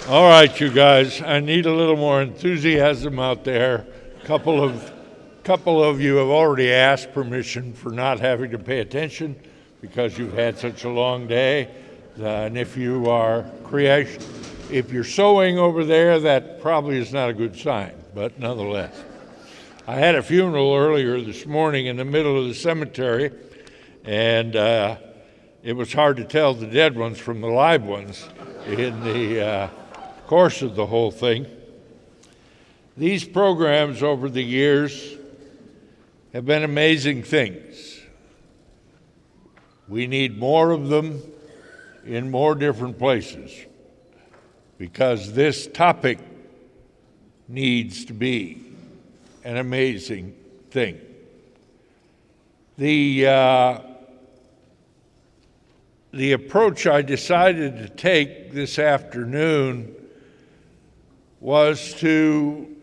All right, you guys, I need a little more enthusiasm out there. Couple of you have already asked permission for not having to pay attention because you've had such a long day. And if you're sewing over there, that probably is not a good sign, but nonetheless. I had a funeral earlier this morning in the middle of the cemetery, and it was hard to tell the dead ones from the live ones in the course of the whole thing. These programs over the years have been amazing things. We need more of them in more different places because this topic needs to be an amazing thing. The approach I decided to take this afternoon was to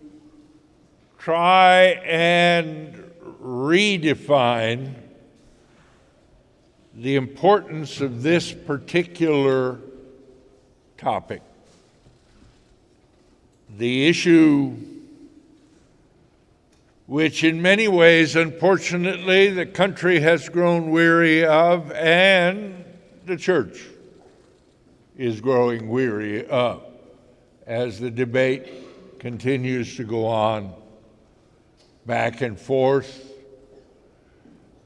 try and redefine the importance of this particular topic. The issue which in many ways, unfortunately, the country has grown weary of and the church is growing weary of as the debate continues to go on back and forth.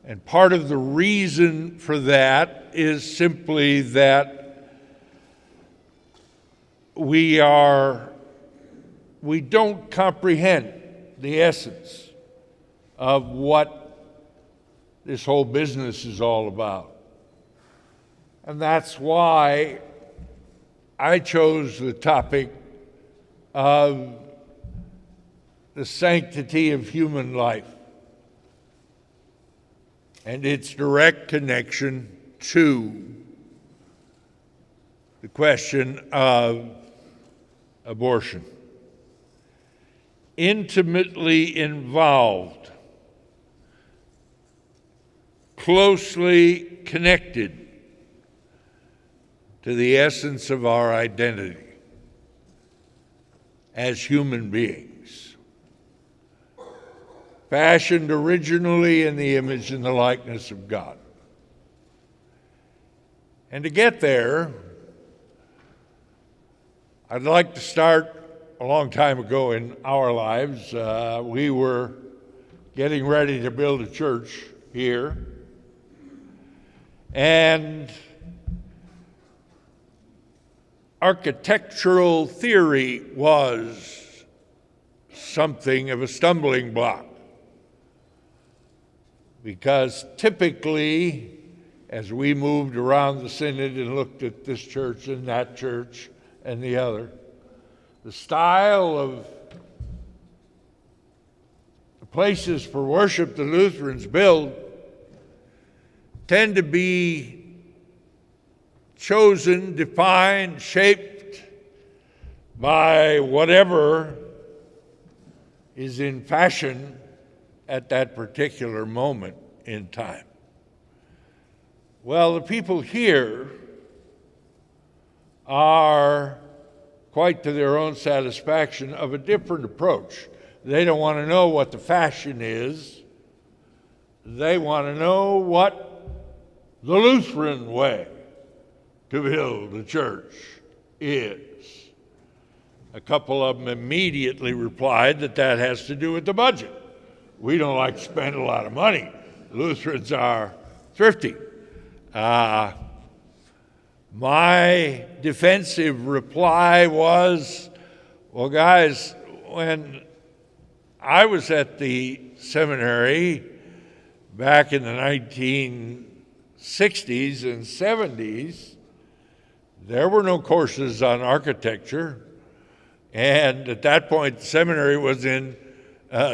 And part of the reason for that is simply that we don't comprehend the essence of what this whole business is all about. And that's why I chose the topic of the sanctity of human life and its direct connection to the question of abortion. Intimately involved, closely connected to the essence of our identity as human beings, fashioned originally in the image and the likeness of God. And to get there, I'd like to start a long time ago in our lives. We were getting ready to build a church here, and architectural theory was something of a stumbling block because typically, as we moved around the synod and looked at this church and that church and the other, the style of the places for worship the Lutherans build tend to be chosen, defined, shaped by whatever is in fashion at that particular moment in time. Well, the people here are, quite to their own satisfaction, of a different approach. They don't want to know what the fashion is. They want to know what the Lutheran way to build a church is. A couple of them immediately replied that that has to do with the budget. We don't like to spend a lot of money. Lutherans are thrifty. My defensive reply was, well, guys, when I was at the seminary back in the 1960s and 70s, there were no courses on architecture, and at that point, the seminary was in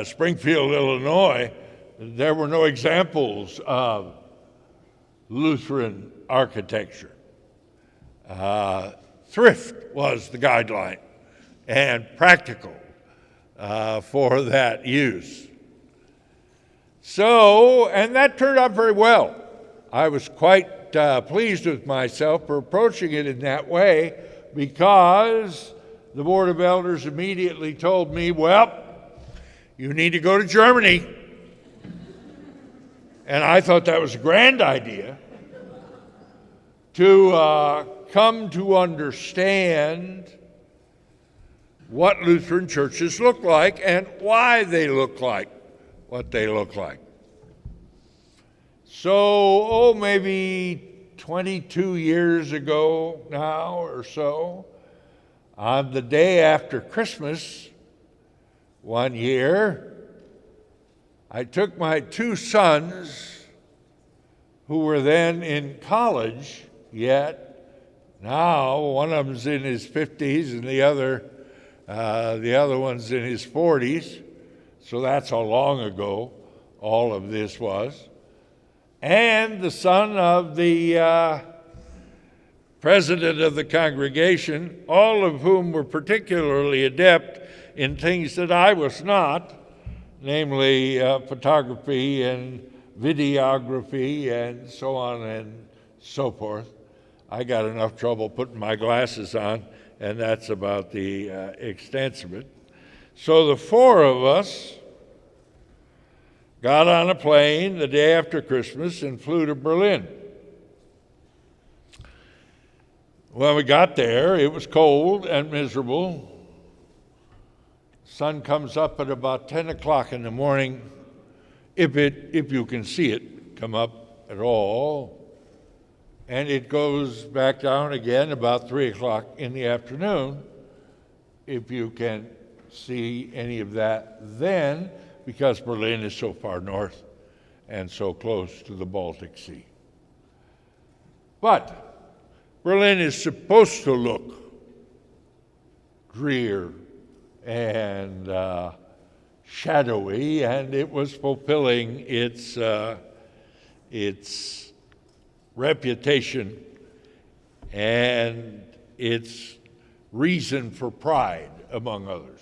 Springfield, Illinois. There were no examples of Lutheran architecture. Thrift was the guideline and practical for that use. So, and that turned out very well. I was quite pleased with myself for approaching it in that way because the Board of Elders immediately told me, well, you need to go to Germany. And I thought that was a grand idea, to come to understand what Lutheran churches look like and why they look like what they look like. So, maybe 22 years ago now or so, on the day after Christmas, one year, I took my two sons, who were then in college yet. Now, one of them's in his 50s and the other one's in his 40s. So that's how long ago all of this was. And the son of the president of the congregation, all of whom were particularly adept in things that I was not, namely photography and videography and so on and so forth. I got enough trouble putting my glasses on, and that's about the extent of it. So the four of us got on a plane the day after Christmas and flew to Berlin. When we got there, it was cold and miserable. Sun comes up at about 10 o'clock in the morning, if you can see it come up at all. And it goes back down again about 3 o'clock in the afternoon, if you can see any of that then, because Berlin is so far north and so close to the Baltic Sea. But Berlin is supposed to look drear and shadowy, and it was fulfilling its reputation and its reason for pride, among others.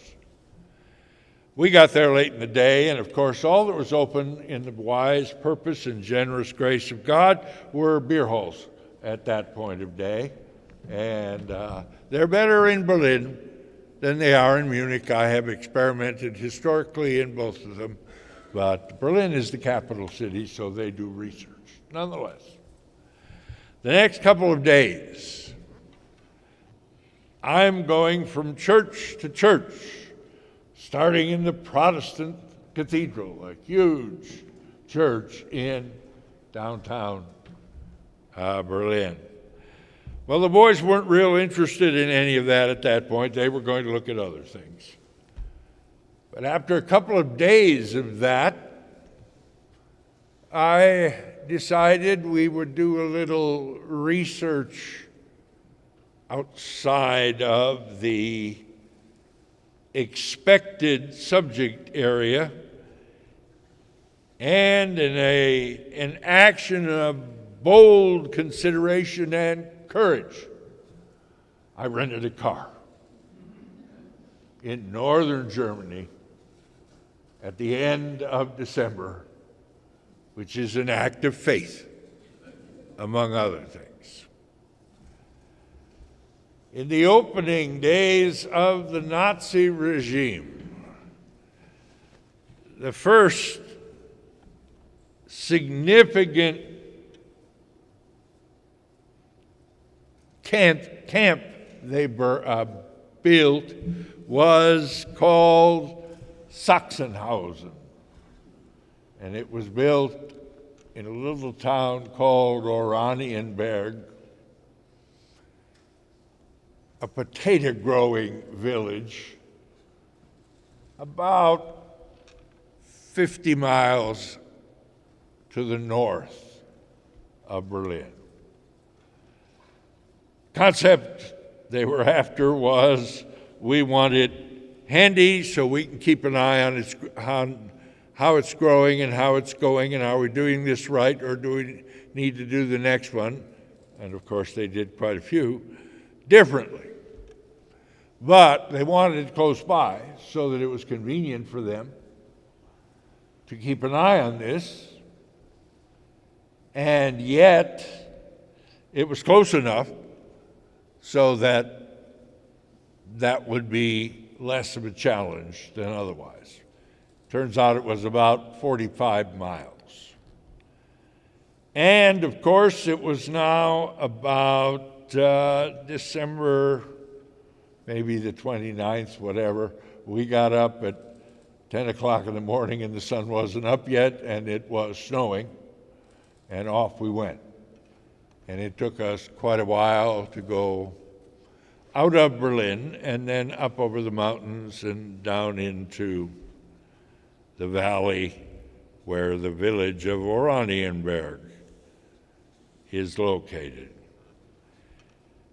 We got there late in the day, and of course all that was open in the wise purpose and generous grace of God were beer halls at that point of day. And they're better in Berlin than they are in Munich. I have experimented historically in both of them, but Berlin is the capital city, so they do research. Nonetheless, the next couple of days, I'm going from church to church, starting in the Protestant cathedral, a huge church in downtown Berlin. Well, the boys weren't real interested in any of that at that point. They were going to look at other things. But after a couple of days of that, I decided we would do a little research outside of the expected subject area, and in an action of bold consideration and courage, I rented a car in northern Germany at the end of December, which is an act of faith, among other things. In the opening days of the Nazi regime, the first significant camp they built was called Sachsenhausen. And it was built in a little town called Oranienberg, a potato-growing village about 50 miles to the north of Berlin. Concept they were after was we want it handy so we can keep an eye on how it's growing and how it's going, and are we doing this right, or do we need to do the next one? And of course they did quite a few differently. But they wanted it close by so that it was convenient for them to keep an eye on this, and yet it was close enough so that that would be less of a challenge than otherwise. Turns out it was about 45 miles. And, of course, it was now about December, maybe the 29th, whatever. We got up at 10 o'clock in the morning and the sun wasn't up yet, and it was snowing, and off we went. And it took us quite a while to go out of Berlin and then up over the mountains and down into the valley where the village of Oranienberg is located.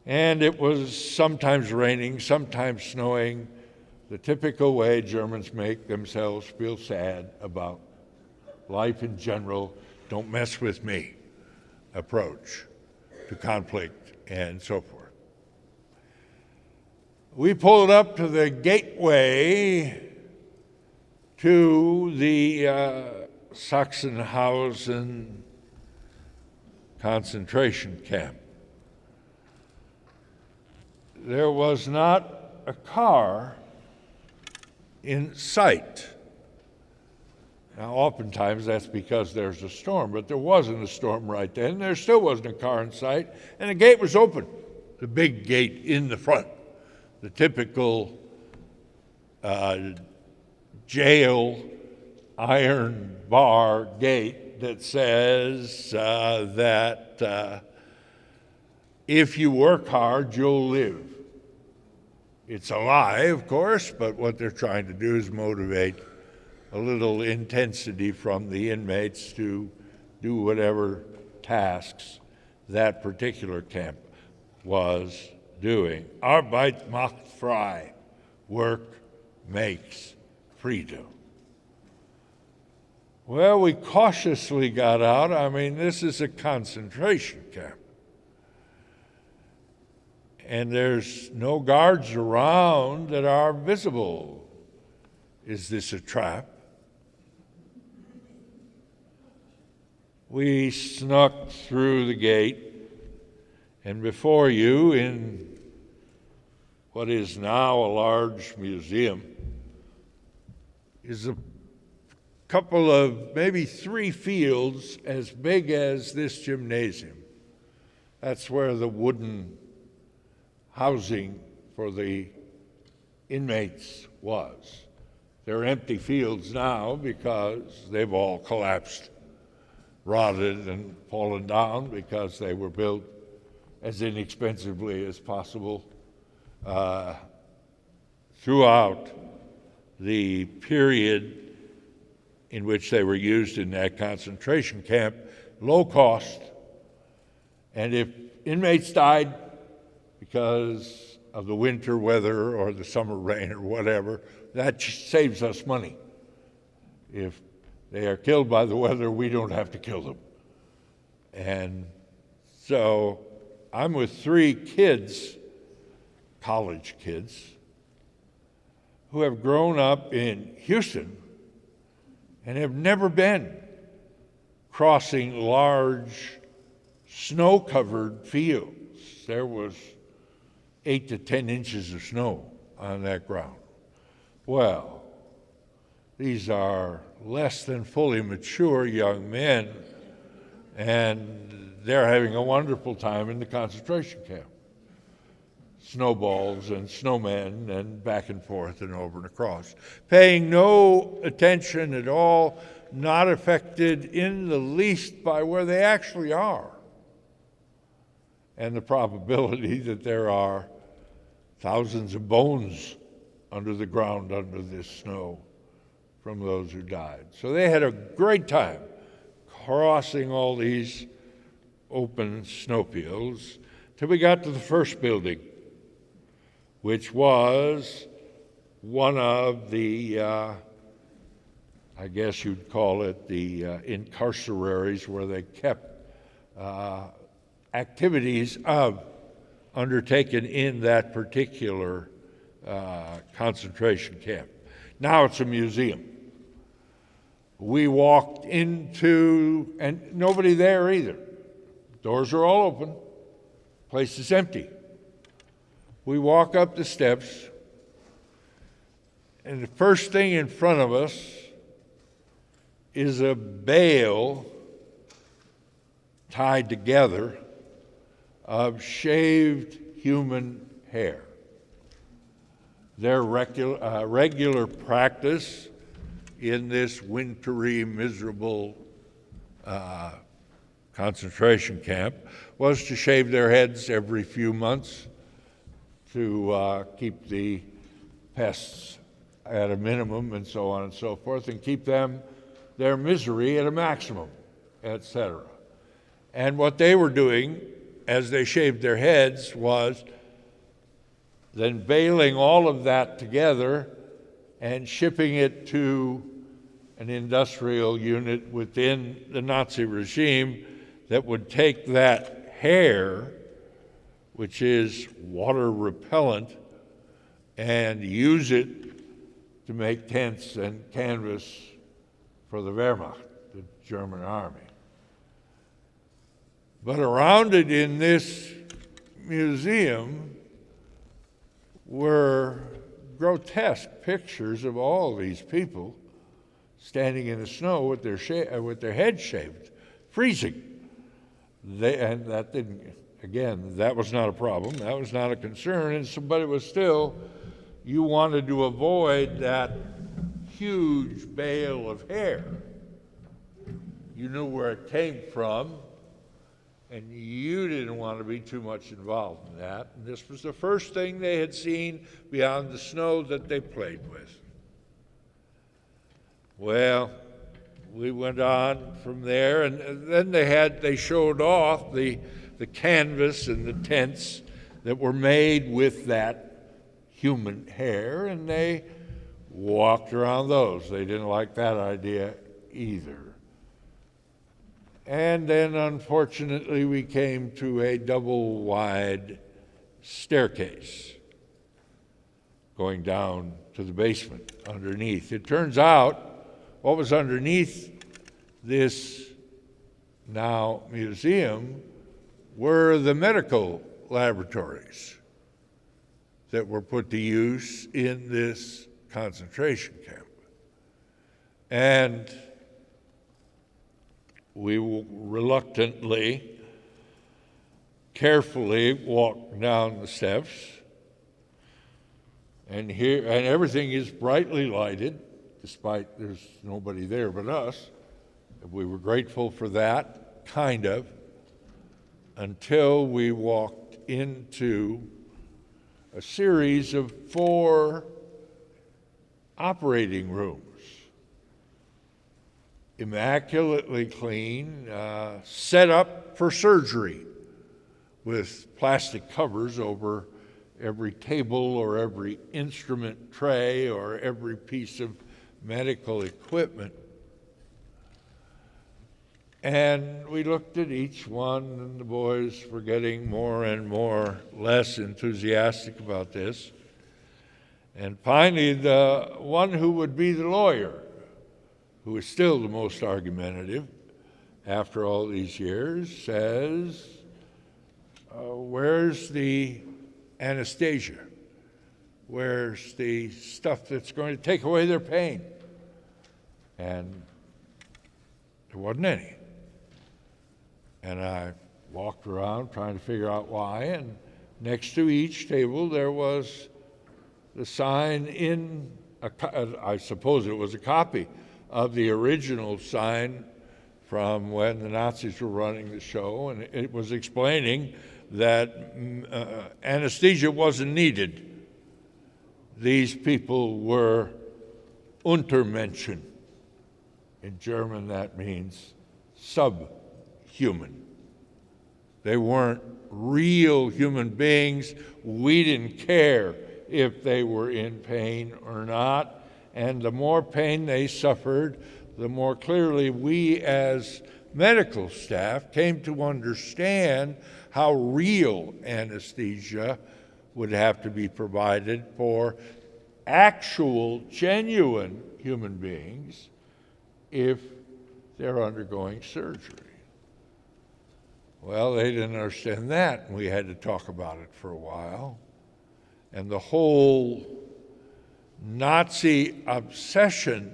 And it was sometimes raining, sometimes snowing, the typical way Germans make themselves feel sad about life in general, don't mess with me approach to conflict and so forth. We pulled up to the gateway to the Sachsenhausen concentration camp. There was not a car in sight. Now, oftentimes that's because there's a storm, but there wasn't a storm right then. There still wasn't a car in sight, and the gate was open, the big gate in the front, the typical jail iron bar gate that says that if you work hard, you'll live. It's a lie, of course, but what they're trying to do is motivate a little intensity from the inmates to do whatever tasks that particular camp was doing. Arbeit macht frei. Work makes freedom. Well, we cautiously got out. I mean, this is a concentration camp. And there's no guards around that are visible. Is this a trap? We snuck through the gate, and before you, in what is now a large museum, is a couple of, maybe 3 fields as big as this gymnasium. That's where the wooden housing for the inmates was. They're empty fields now because they've all collapsed, rotted, and fallen down because they were built as inexpensively as possible throughout the period in which they were used in that concentration camp, low cost. And if inmates died because of the winter weather or the summer rain or whatever, that saves us money. If they are killed by the weather, we don't have to kill them. And so I'm with 3 kids, college kids, who have grown up in Houston and have never been crossing large snow-covered fields. There was 8 to 10 inches of snow on that ground. Well, these are less than fully mature young men, and they're having a wonderful time in the concentration camp. Snowballs and snowmen and back and forth and over and across, paying no attention at all, not affected in the least by where they actually are, and the probability that there are thousands of bones under the ground under this snow from those who died. So they had a great time crossing all these open snowfields till we got to the first building, which was one of the, I guess you'd call it the incarceraries, where they kept activities undertaken in that particular concentration camp. Now it's a museum. We walked into, and nobody there either. Doors are all open. Place is empty. We walk up the steps, and the first thing in front of us is a bale tied together of shaved human hair. Their regular practice in this wintry, miserable concentration camp was to shave their heads every few months to keep the pests at a minimum and so on and so forth, and keep their misery at a maximum, etc. And what they were doing as they shaved their heads was then baling all of that together and shipping it to an industrial unit within the Nazi regime that would take that hair, which is water repellent, and use it to make tents and canvas for the Wehrmacht, the German army. But around it in this museum were grotesque pictures of all these people standing in the snow with their heads shaved, freezing. And that didn't, again, that was not a problem. That was not a concern. But it was still, you wanted to avoid that huge bale of hair. You knew where it came from, and you didn't want to be too much involved in that. And this was the first thing they had seen beyond the snow that they played with. Well, we went on from there, and then they showed off the canvas and the tents that were made with that human hair, and they walked around those. They didn't like that idea either. And then, unfortunately, we came to a double-wide staircase going down to the basement underneath. It turns out what was underneath this now museum were the medical laboratories that were put to use in this concentration camp. And we reluctantly, carefully walked down the steps, and everything is brightly lighted, despite there's nobody there but us. We were grateful for that, kind of, until we walked into a series of 4 operating rooms. Immaculately clean, set up for surgery with plastic covers over every table or every instrument tray or every piece of medical equipment. And we looked at each one, and the boys were getting more and more less enthusiastic about this. And finally, the one who would be the lawyer, who is still the most argumentative after all these years, says, where's the anesthesia? Where's the stuff that's going to take away their pain? And there wasn't any. And I walked around trying to figure out why, and next to each table there was the sign I suppose it was a copy of the original sign from when the Nazis were running the show, and it was explaining that anesthesia wasn't needed. These people were Untermenschen. In German, that means subhuman. They weren't real human beings. We didn't care if they were in pain or not. And the more pain they suffered, the more clearly we as medical staff came to understand how real anesthesia would have to be provided for actual, genuine human beings if they're undergoing surgery. Well, they didn't understand that, and we had to talk about it for a while. and the whole Nazi obsession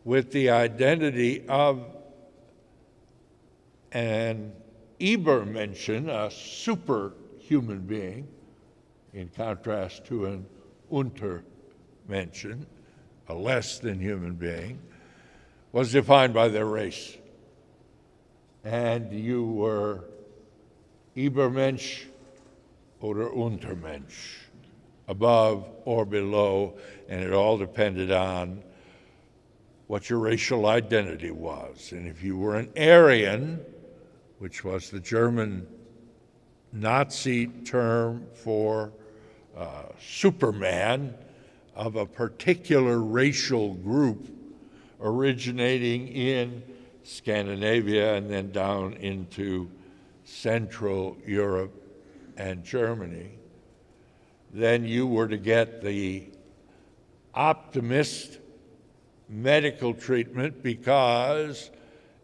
with the identity of an Übermenschen, a superhuman being, in contrast to an Untermenschen, a less than human being, was defined by their race. And you were Übermensch oder Untermensch, above or below, and it all depended on what your racial identity was. And if you were an Aryan, which was the German Nazi term for Superman of a particular racial group originating in Scandinavia and then down into Central Europe and Germany, then you were to get the optimist medical treatment, because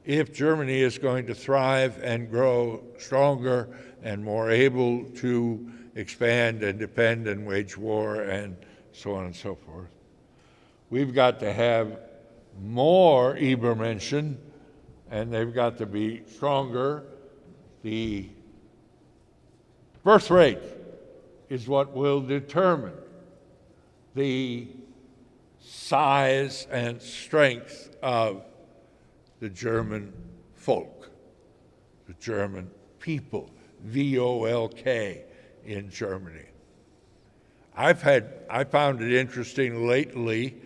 if Germany is going to thrive and grow stronger and more able to expand and defend and wage war and so on and so forth, we've got to have more Übermenschen, and they've got to be stronger. The birth rate is what will determine the size and strength of the German folk, the German people, V-O-L-K in Germany. I found it interesting lately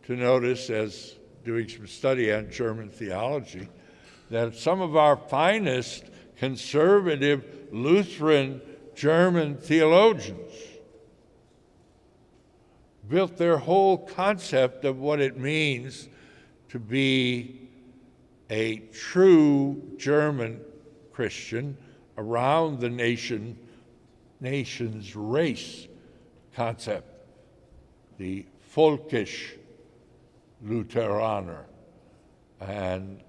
to notice, as doing some study on German theology, that some of our finest conservative Lutheran German theologians built their whole concept of what it means to be a true German Christian around the nation's race concept, the Volkisch Lutheraner. And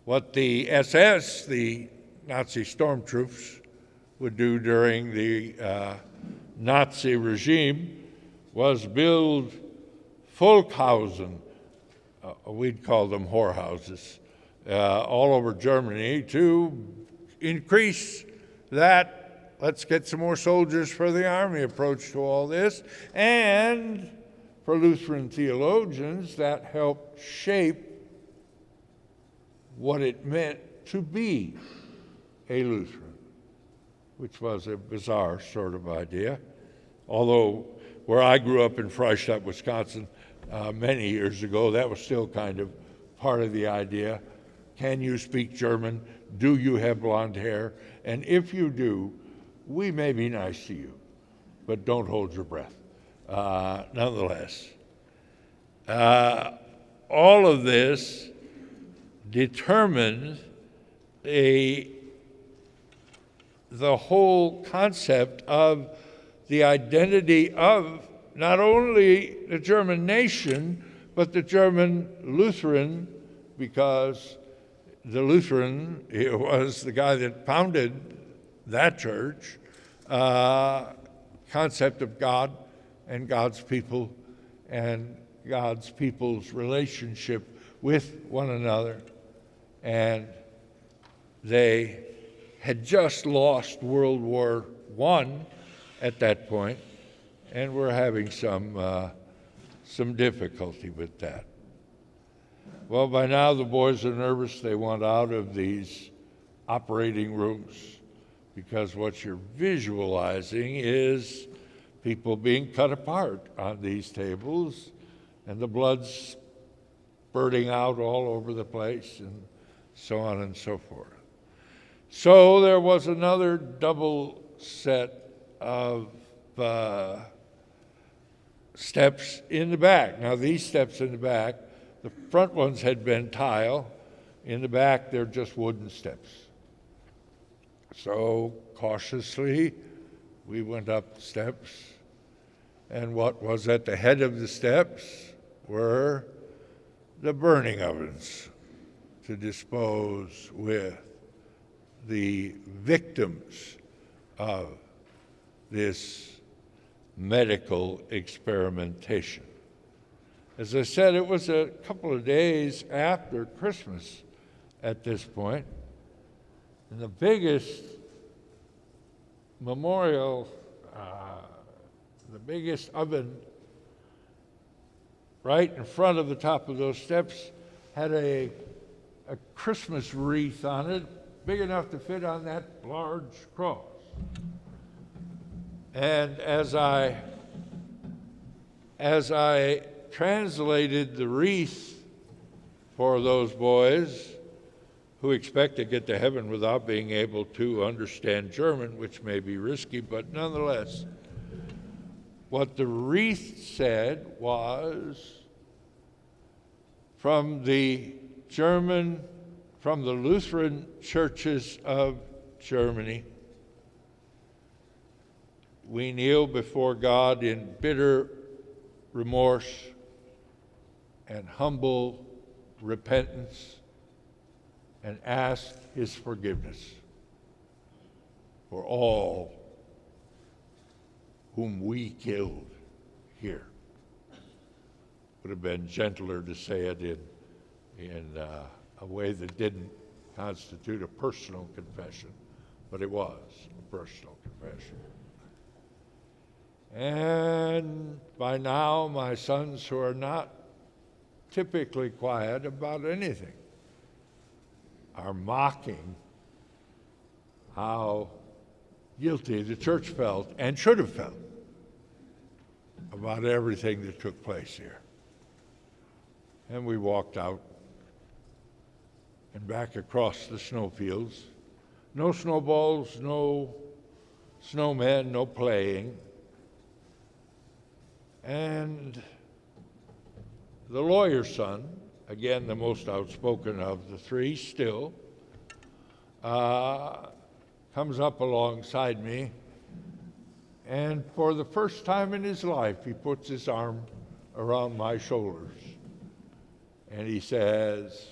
what the SS, the Nazi stormtroops, would do during the Nazi regime was build Volkhausen, we'd call them whorehouses, all over Germany to increase that let's get some more soldiers for the army approach to all this. And for Lutheran theologians, that helped shape what it meant to be a Lutheran, which was a bizarre sort of idea. Although where I grew up in Freistadt, Wisconsin, many years ago, that was still kind of part of the idea. Can you speak German? Do you have blonde hair? And if you do, we may be nice to you, but don't hold your breath. Nonetheless, all of this determined the whole concept of the identity of not only the German nation, but the German Lutheran, because the Lutheran was the guy that founded that church, concept of God and God's people and God's people's relationship with one another. And they had just lost World War I at that point, and we're having some difficulty with that. Well, by now the boys are nervous. They want out of these operating rooms, because what you're visualizing is people being cut apart on these tables, and the blood's spurting out all over the place, and so on and so forth. So there was another double set of steps in the back. Now, these steps in the back, the front ones had been tile. In the back, they're just wooden steps. So cautiously, we went up the steps, and what was at the head of the steps were the burning ovens to dispose with the victims of this medical experimentation. As I said, it was a couple of days after Christmas at this point, and the biggest memorial, the biggest oven right in front of the top of those steps had a Christmas wreath on it, big enough to fit on that large cross. And as I translated the wreath for those boys who expect to get to heaven without being able to understand German, which may be risky, but nonetheless, what the wreath said was, from the Lutheran churches of Germany, we kneel before God in bitter remorse and humble repentance and ask his forgiveness for all whom we killed here. Would have been gentler to say it in a way that didn't constitute a personal confession, but it was a personal confession. And by now, my sons, who are not typically quiet about anything, are mocking how guilty the church felt and should have felt about everything that took place here. And we walked out and back across the snowfields. No snowballs, no snowmen, no playing. And the lawyer's son, again the most outspoken of the three still, comes up alongside me, and for the first time in his life, he puts his arm around my shoulders. And he says,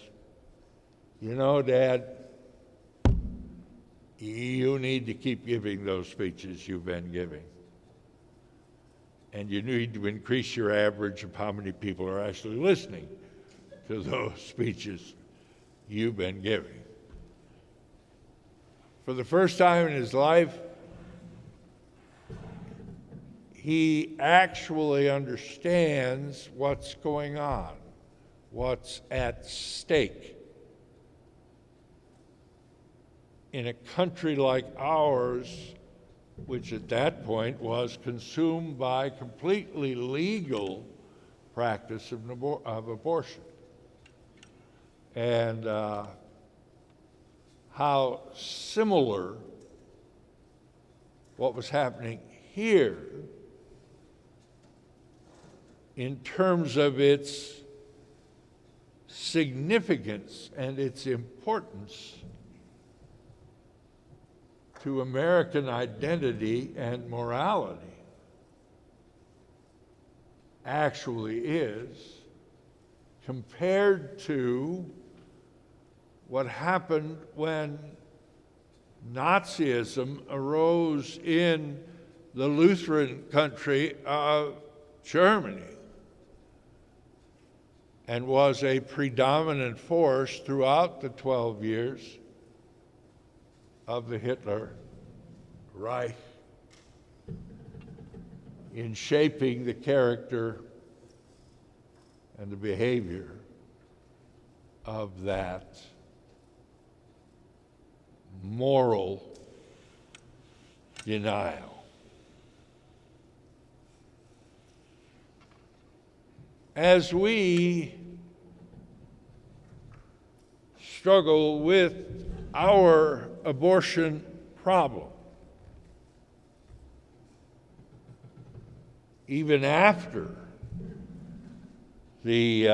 "You know, Dad, you need to keep giving those speeches you've been giving. And you need to increase your average of how many people are actually listening to those speeches you've been giving." For the first time in his life, he actually understands what's going on, what's at stake. In a country like ours, which at that point was consumed by completely legal practice of abortion. And how similar what was happening here in terms of its significance and its importance to American identity and morality actually is, compared to what happened when Nazism arose in the Lutheran country of Germany and was a predominant force throughout the 12 years of the Hitler Reich in shaping the character and the behavior of that moral denial. As we struggle with our abortion problem, even after the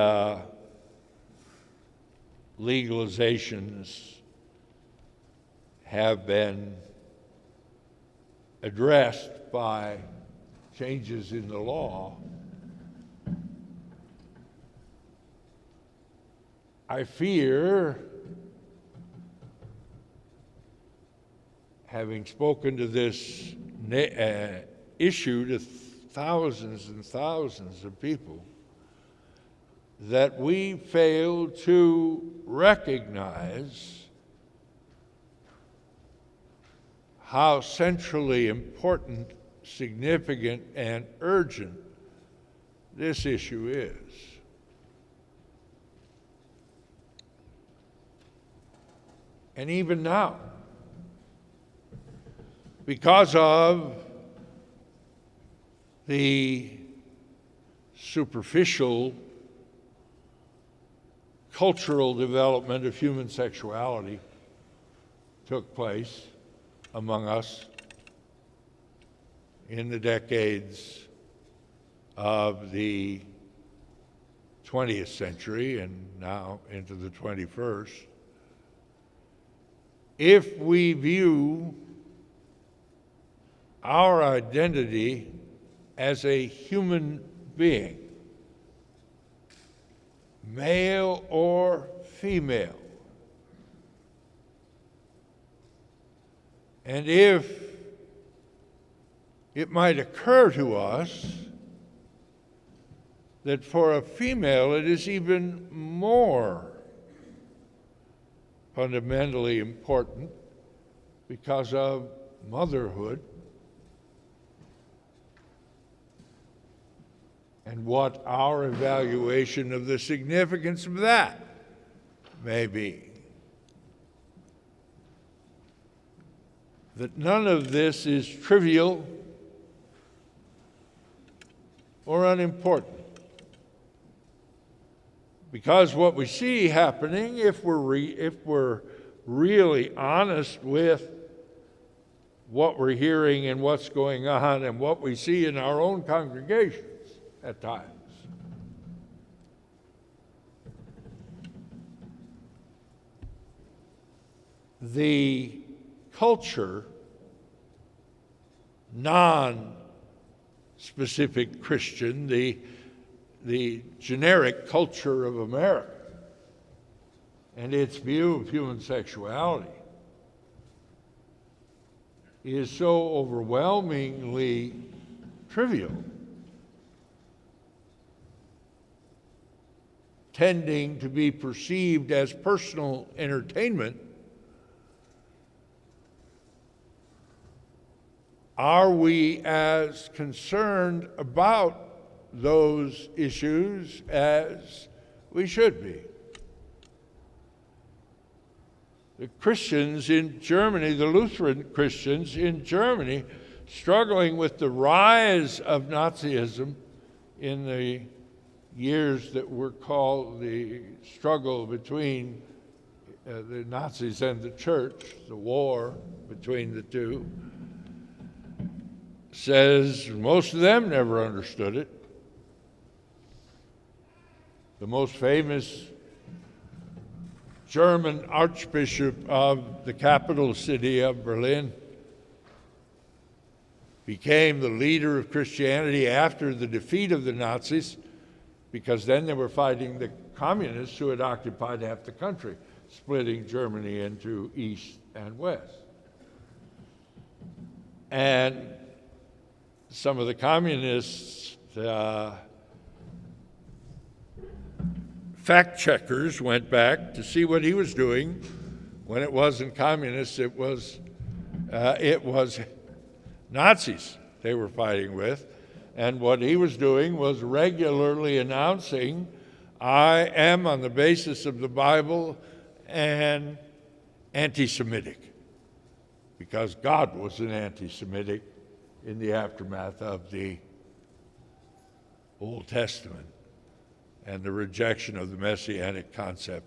legalizations have been addressed by changes in the law, I fear, having spoken to this issue to thousands and thousands of people that we fail to recognize how centrally important, significant, and urgent this issue is. And even now, because of the superficial cultural development of human sexuality took place among us in the decades of the 20th century and now into the 21st, if we view our identity as a human being, male or female, and if it might occur to us that for a female it is even more fundamentally important because of motherhood and what our evaluation of the significance of that may be. That none of this is trivial or unimportant. Because what we see happening, if we're really honest with what we're hearing and what's going on and what we see in our own congregations at times, the culture, non-specific Christian, the generic culture of America and its view of human sexuality is so overwhelmingly trivial, tending to be perceived as personal entertainment. Are we as concerned about those issues as we should be? The Christians in Germany, the Lutheran Christians in Germany, struggling with the rise of Nazism in the years that were called the struggle between the Nazis and the church, the war between the two, says most of them never understood it. The most famous German Archbishop of the capital city of Berlin became the leader of Christianity after the defeat of the Nazis, because then they were fighting the communists who had occupied half the country, splitting Germany into East and West. And some of the communists fact checkers went back to see what he was doing. When it wasn't communists, it was Nazis they were fighting with. And what he was doing was regularly announcing, I am, on the basis of the Bible, an anti-Semitic, because God was an anti-Semitic in the aftermath of the Old Testament and the rejection of the messianic concept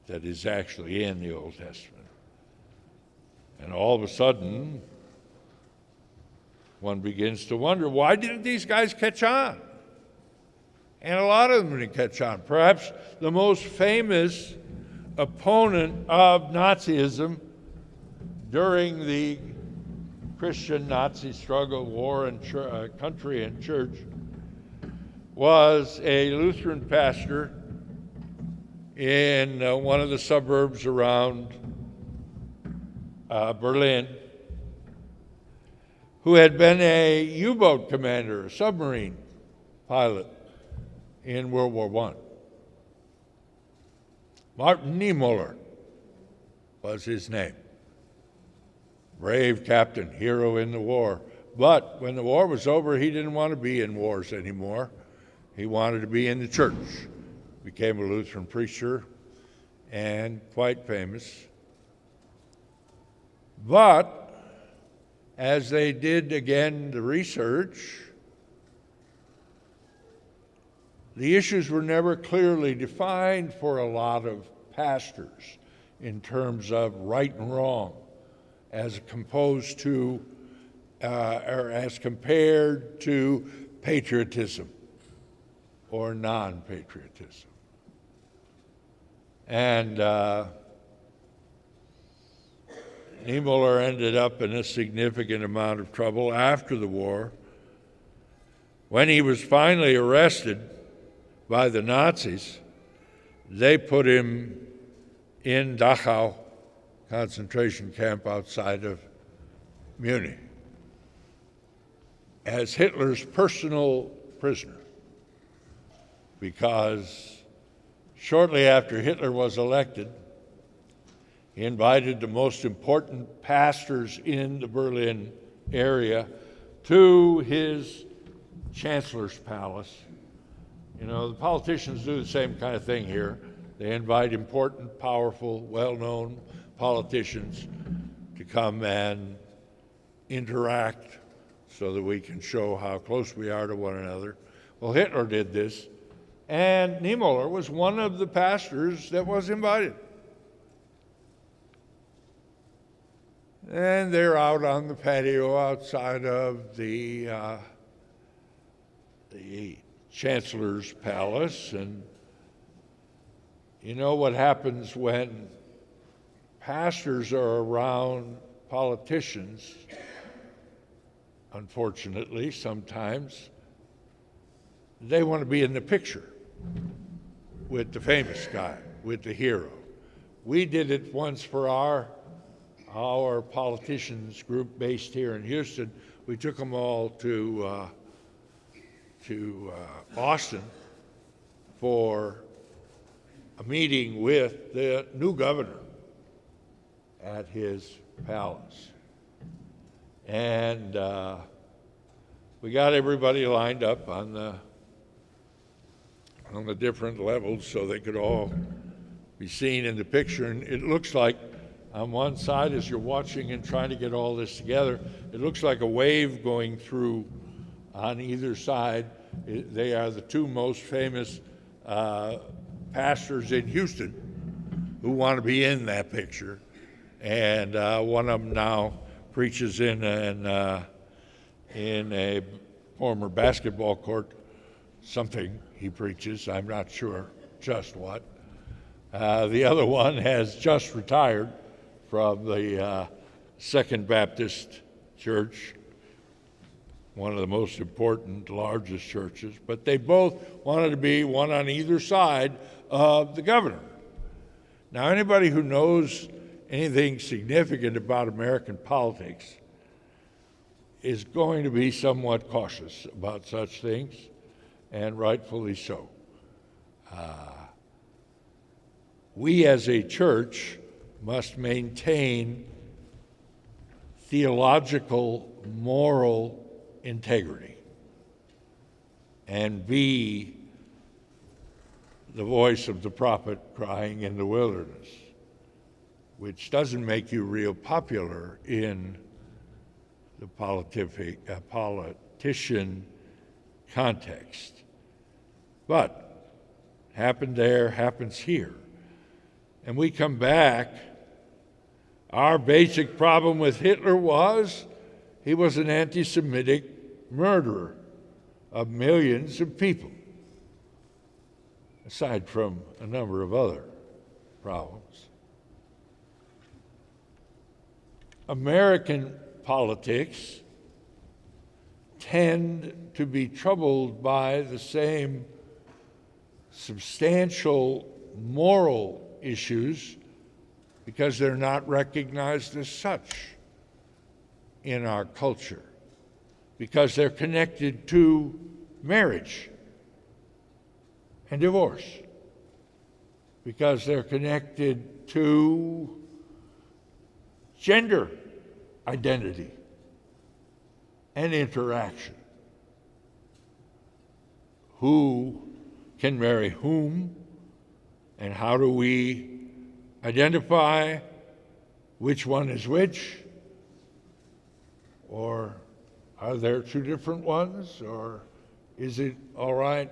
that is actually in the Old Testament. And all of a sudden, one begins to wonder, why didn't these guys catch on? And a lot of them didn't catch on. Perhaps the most famous opponent of Nazism during the Christian Nazi struggle, war, and country and church was a Lutheran pastor in one of the suburbs around Berlin. who had been a U-boat commander, a submarine pilot in World War I. Martin Niemöller was his name. Brave captain, hero in the war. But when the war was over, he didn't want to be in wars anymore. He wanted to be in the church. Became a Lutheran preacher and quite famous. But as they did again the research, the issues were never clearly defined for a lot of pastors in terms of right and wrong, as composed to, or as compared to patriotism or non-patriotism. And Niemöller ended up in a significant amount of trouble after the war. When he was finally arrested by the Nazis, they put him in Dachau concentration camp outside of Munich as Hitler's personal prisoner, because shortly after Hitler was elected, he invited the most important pastors in the Berlin area to his chancellor's palace. You know, the politicians do the same kind of thing here. They invite important, powerful, well-known politicians to come and interact so that we can show how close we are to one another. Well, Hitler did this, and Niemöller was one of the pastors that was invited. And they're out on the patio outside of the chancellor's palace, and you know what happens when pastors are around politicians, unfortunately, sometimes they want to be in the picture with the famous guy, with the hero. We did it once for our politicians group based here in Houston. We took them all to Boston for a meeting with the new governor at his palace. And we got everybody lined up on the different levels so they could all be seen in the picture. And it looks like on one side, as you're watching and trying to get all this together, it looks like a wave going through on either side. They are the two most famous pastors in Houston who want to be in that picture. And one of them now preaches in a former basketball court, something he preaches, I'm not sure just what. The other one has just retired from the Second Baptist Church, one of the most important, largest churches, but they both wanted to be one on either side of the governor. Now, anybody who knows anything significant about American politics is going to be somewhat cautious about such things, and rightfully so. We as a church must maintain theological, moral integrity and be the voice of the prophet crying in the wilderness, which doesn't make you real popular in the politician context. But happened there, happens here. And we come back, our basic problem with Hitler was he was an anti-Semitic murderer of millions of people, aside from a number of other problems. American politics tend to be troubled by the same substantial moral issues because they're not recognized as such in our culture. because they're connected to marriage and divorce, because they're connected to gender identity and interaction. Who can marry whom, and how do we identify which one is which? Or are there two different ones? Or is it all right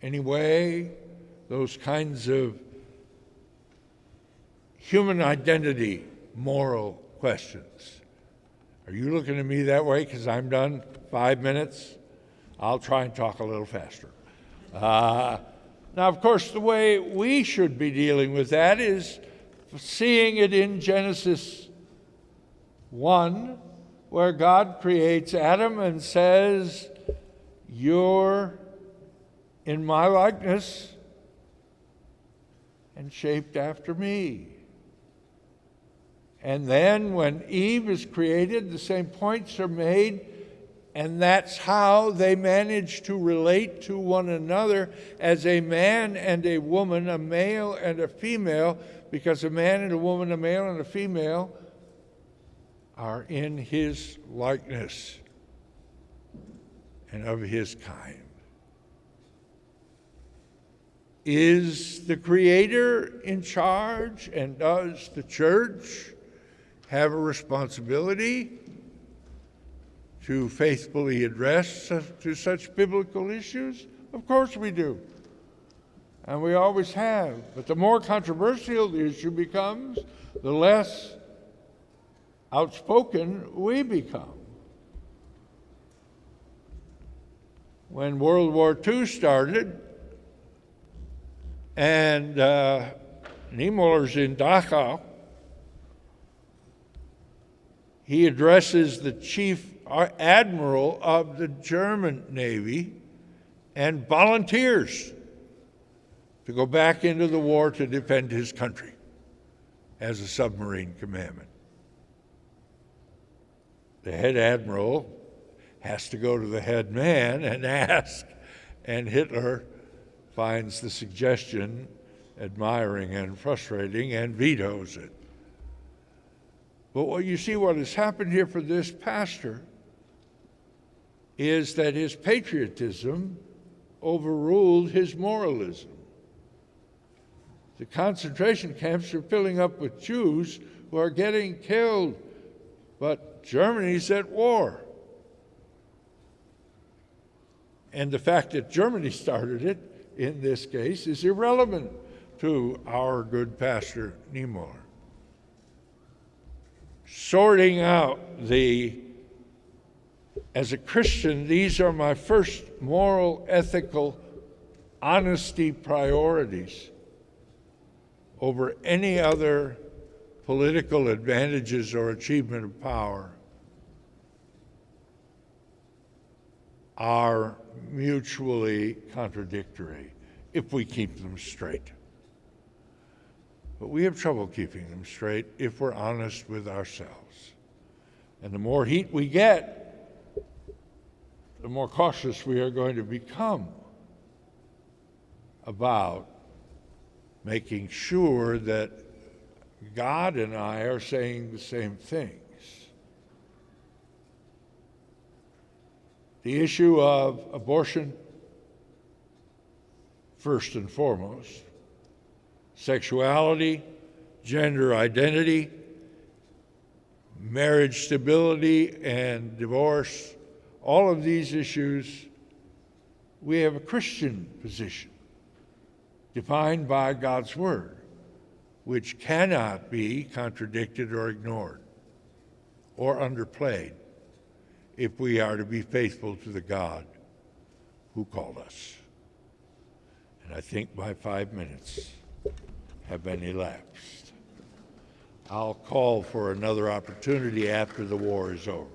anyway? Those kinds of human identity, moral questions. Are you looking at me that way because I'm done? 5 minutes? I'll try and talk a little faster. Now, of course, the way we should be dealing with that is seeing it in Genesis 1, where God creates Adam and says, "You're in my likeness and shaped after me." And then when Eve is created, the same points are made, and that's how they manage to relate to one another as a man and a woman, a male and a female, because a man and a woman, a male and a female, are in his likeness and of his kind. Is the Creator in charge, and does the church have a responsibility to faithfully address to such biblical issues? Of course we do. And we always have. But the more controversial the issue becomes, the less outspoken we become. When World War II started, and Niemöller's in Dachau, he addresses the chief admiral of the German Navy and volunteers to go back into the war to defend his country as a submarine commandment. The head admiral has to go to the head man and ask, and Hitler finds the suggestion admiring and frustrating and vetoes it. But what you see, what has happened here for this pastor is that his patriotism overruled his moralism. The concentration camps are filling up with Jews who are getting killed, but Germany's at war. And the fact that Germany started it, in this case, is irrelevant to our good pastor Niemöller. Sorting out as a Christian, these are my first moral, ethical, honesty priorities over any other political advantages or achievement of power, are mutually contradictory if we keep them straight. But we have trouble keeping them straight if we're honest with ourselves. And the more heat we get, the more cautious we are going to become about making sure that God and I are saying the same things. The issue of abortion, first and foremost, sexuality, gender identity, marriage stability and divorce, all of these issues, we have a Christian position defined by God's Word, which cannot be contradicted or ignored or underplayed if we are to be faithful to the God who called us. And I think my 5 minutes have been elapsed. I'll call for another opportunity after the war is over.